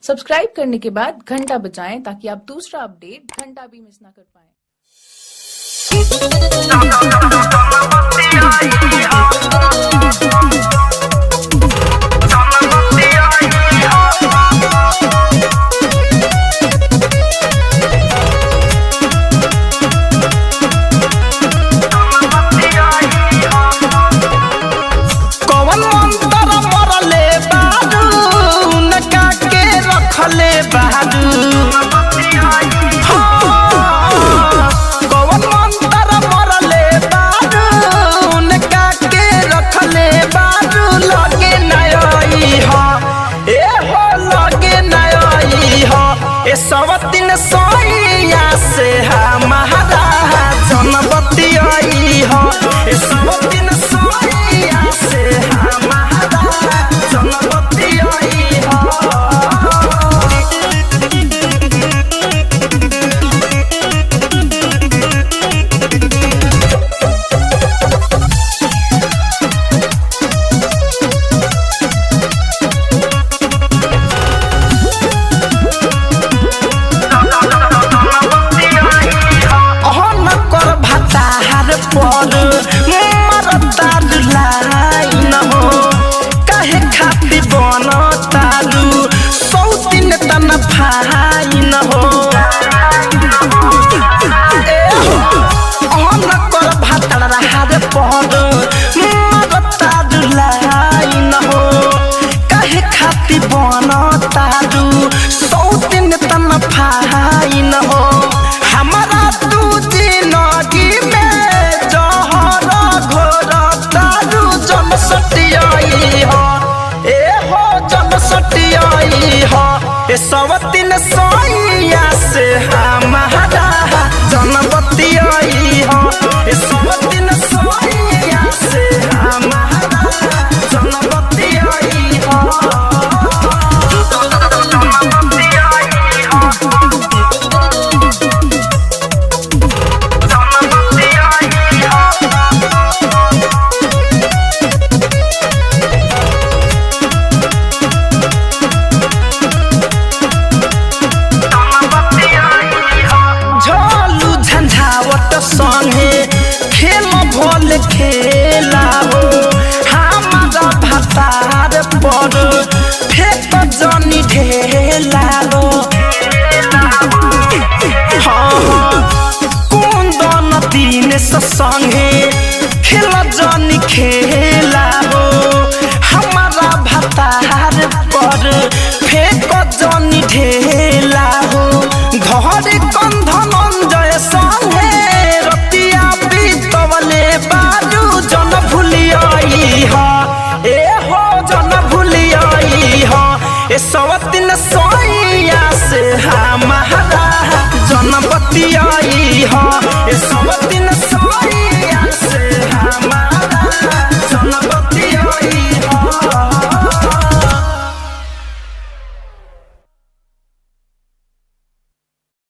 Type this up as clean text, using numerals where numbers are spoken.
Subscribe करने के बाद घंटा बजाएं ताकि आप दूसरा अपडेट घंटा भी मिस ना कर पाएं। सवतिन सोइया से हमारा जनबती आई हो। सवतिन सोइया से हमारा जनबती आई हो। सवतिन सोइया से हमारा जनबती आई हो। सवतिन सोइया से हमारा जनबती आई हो। खेला हो हमारा भतार पर फेंक जनी ढेला लो। कुंदन दिन संगे खेल जनी खेला हो हमारा भतार पर फेंक जनी ढेला हो। घर कंधन जय संगे रतिया बीतवले बारू जन भूलियाई हो। ए हो जन भूलियाई हो। ए सवतिन सोइया से हमारा जनबती आई हो।